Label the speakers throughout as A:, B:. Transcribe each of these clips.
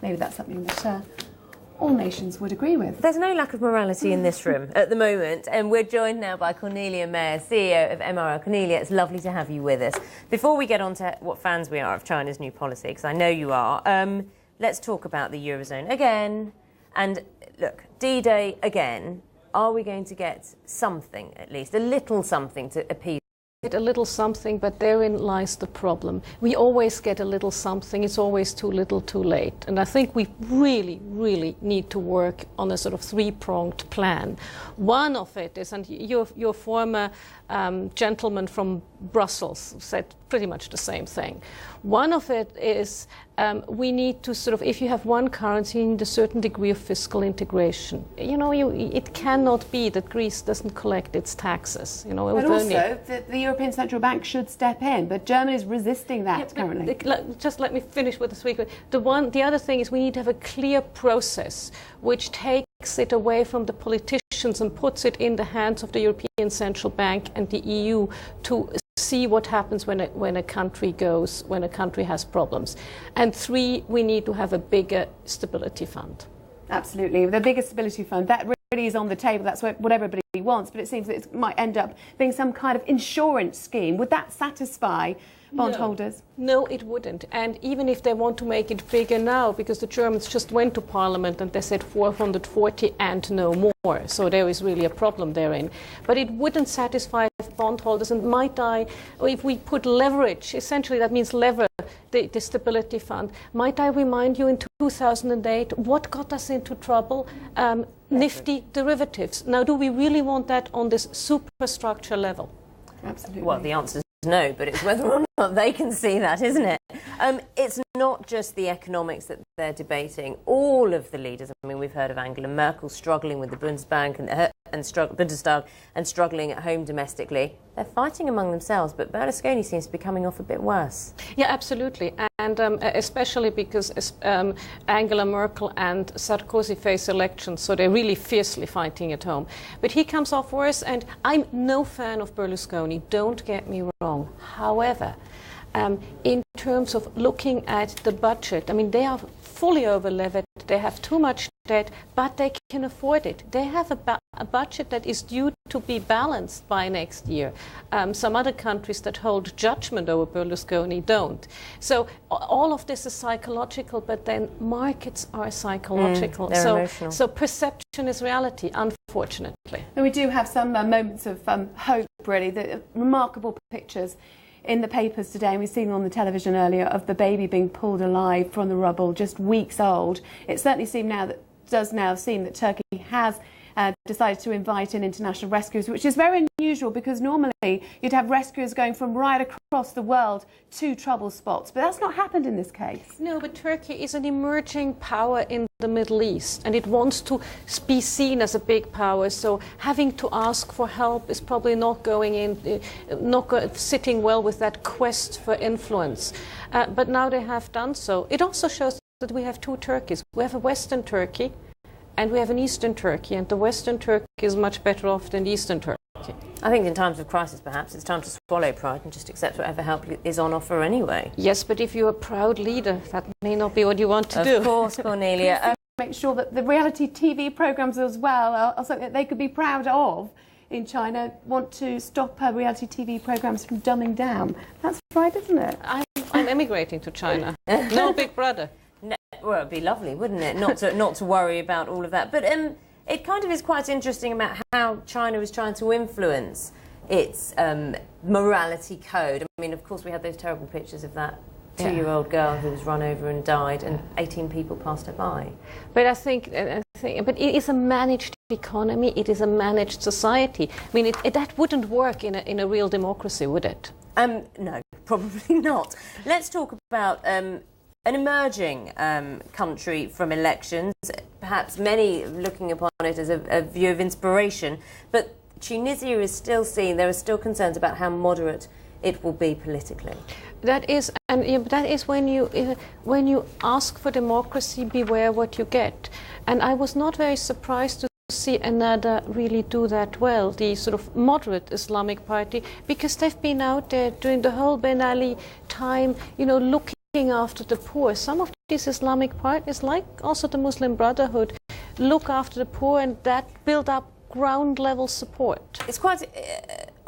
A: maybe that's something that all nations would agree with.
B: There's no lack of morality in this room at the moment, and we're joined now by Cornelia Mayer, CEO of MRL. Cornelia, it's lovely to have you with us. Before we get on to what fans we are of China's new policy, because I know you are, let's talk about the Eurozone again. And look, D-Day again. Are we going to get something, at least, a little something to appease?
C: A little something, but therein lies the problem. We always get a little something. It's always too little, too late. And I think we really, really need to work on a sort of three-pronged plan. One of it is, and your former gentleman from Brussels said pretty much the same thing. One of it is we need to sort of, if you have one currency, you need a certain degree of fiscal integration. You know, it cannot be that Greece doesn't collect its taxes. You know,
A: but also, the European Central Bank should step in, but Germany is resisting that currently.
C: Just let me finish with the three. The other thing is we need to have a clear process which takes it away from the politicians and puts it in the hands of the European Central Bank and the EU to see what happens when a country has problems. And three, we need to have a bigger stability fund.
A: Absolutely, the bigger stability fund, that really is on the table. That's what everybody wants, but it seems that it might end up being some kind of insurance scheme. Would that satisfy bondholders?
C: No, it wouldn't. And even if they want to make it bigger now, because the Germans just went to Parliament and they said 440 and no more, so there is really a problem therein. But it wouldn't satisfy bondholders, and if we put leverage, essentially that means lever the stability fund. Might I remind you, in 2008, what got us into trouble? Nifty derivatives. Now, do we really want that on this superstructure level?
A: Absolutely.
B: Well, the answer is no, but it's whether or not they can see that, isn't it? It's not just the economics that they're debating. All of the leaders, I mean, we've heard of Angela Merkel struggling with the Bundesbank Bundestag and struggling at home domestically. They're fighting among themselves, but Berlusconi seems to be coming off a bit worse.
C: Yeah, absolutely. And especially because Angela Merkel and Sarkozy face elections, so they're really fiercely fighting at home. But he comes off worse, and I'm no fan of Berlusconi, don't get me wrong. However, in terms of looking at the budget, I mean, they are fully over-levered, they have too much debt, but they can afford it. They have a budget that is due to be balanced by next year. Some other countries that hold judgment over Berlusconi don't. So all of this is psychological, but then markets are psychological.
B: They're emotional.
C: So perception is reality, unfortunately.
A: And we do have some moments of hope, really, the remarkable pictures in the papers today, and we've seen on the television earlier, of the baby being pulled alive from the rubble, just weeks old. It certainly does now seem that Turkey has decided to invite in international rescuers, which is very unusual because normally you'd have rescuers going from right across the world to trouble spots, but that's not happened in this case.
C: No, but Turkey is an emerging power in the Middle East, and it wants to be seen as a big power, so having to ask for help is probably not sitting well with that quest for influence. But now they have done so. It also shows that we have two Turkeys. We have a Western Turkey and we have an Eastern Turkey, and the Western Turkey is much better off than the Eastern Turkey.
B: I think in times of crisis, perhaps, it's time to swallow pride and just accept whatever help is on offer anyway.
C: Yes, but if you're a proud leader, that may not be what you want to do.
B: Of course, Cornelia.
A: Make sure that the reality TV programmes as well are something that they could be proud of. In China, want to stop reality TV programmes from dumbing down. That's right, isn't it?
C: I'm emigrating to China. No Big Brother.
B: No, well, it'd be lovely, wouldn't it? Not to worry about all of that. But it kind of is quite interesting about how China is trying to influence its morality code. I mean, of course, we had those terrible pictures of that 2-year-old girl who was run over and died, and 18 people passed her by.
C: But I think but it is a managed economy. It is a managed society. I mean, that wouldn't work in a real democracy, would it?
B: No, probably not. Let's talk about an emerging country from elections. Perhaps many looking upon it as a view of inspiration, but Tunisia is still seen. There are still concerns about how moderate it will be politically.
C: That is, and that is when you ask for democracy, beware what you get. And I was not very surprised to see Ennahda really do that well, the sort of moderate Islamic party, because they've been out there during the whole Ben Ali time, looking looking after the poor. Some of these Islamic parties, like also the Muslim Brotherhood, look after the poor, and that build up ground level support.
B: It's quite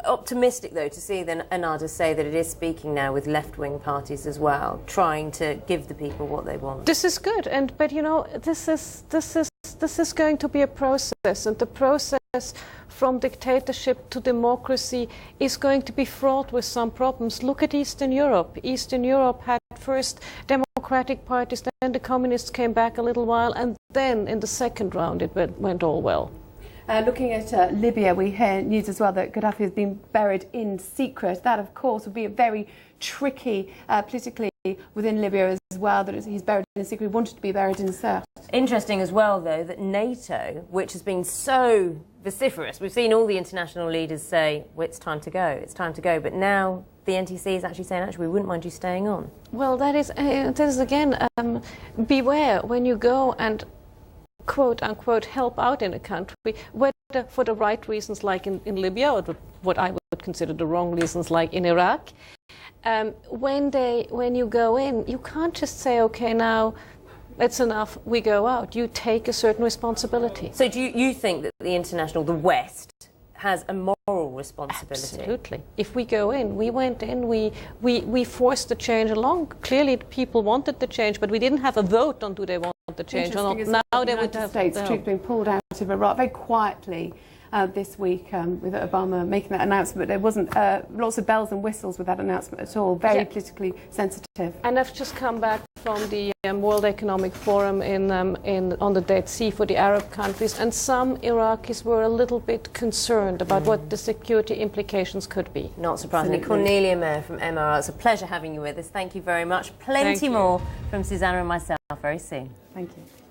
B: optimistic, though, to see then Ennahda say that it is speaking now with left-wing parties as well, trying to give the people what they want.
C: This is good, but you know, this is going to be a process, and the process from dictatorship to democracy is going to be fraught with some problems. Look at Eastern Europe. Eastern Europe had first democratic parties, then the communists came back a little while, and then in the second round it went all well.
A: Looking at Libya, we hear news as well that Gaddafi has been buried in secret. That, of course, would be a very tricky politically within Libya as well, that he's buried in secret. He wanted to be buried in Sirte.
B: Interesting as well, though, that NATO, which has been so vociferous, we've seen all the international leaders say, well, it's time to go, but now the NTC is actually saying, actually, we wouldn't mind you staying on.
C: Well, that is again, beware when you go and quote unquote help out in a country, whether for the right reasons like in Libya, or what I would consider the wrong reasons like in Iraq. When you go in, you can't just say, okay, now it's enough, we go out. You take a certain responsibility.
B: So do you think that the West, has a moral responsibility?
C: Absolutely. If we go in, we went in, we forced the change along. Clearly people wanted the change, but we didn't have a vote on do they want the change or not. Now they would have
A: States troops being pulled out of Iraq very quietly this week with Obama making that announcement. There wasn't lots of bells and whistles with that announcement at all. Very politically sensitive.
C: And I've just come back from the World Economic Forum on the Dead Sea for the Arab countries, and some Iraqis were a little bit concerned about what the security implications could be.
B: Not surprisingly. Cornelia Mayer from MRR, it's a pleasure having you with us. Thank you very much. Plenty more from Susanna and myself very soon.
A: Thank you.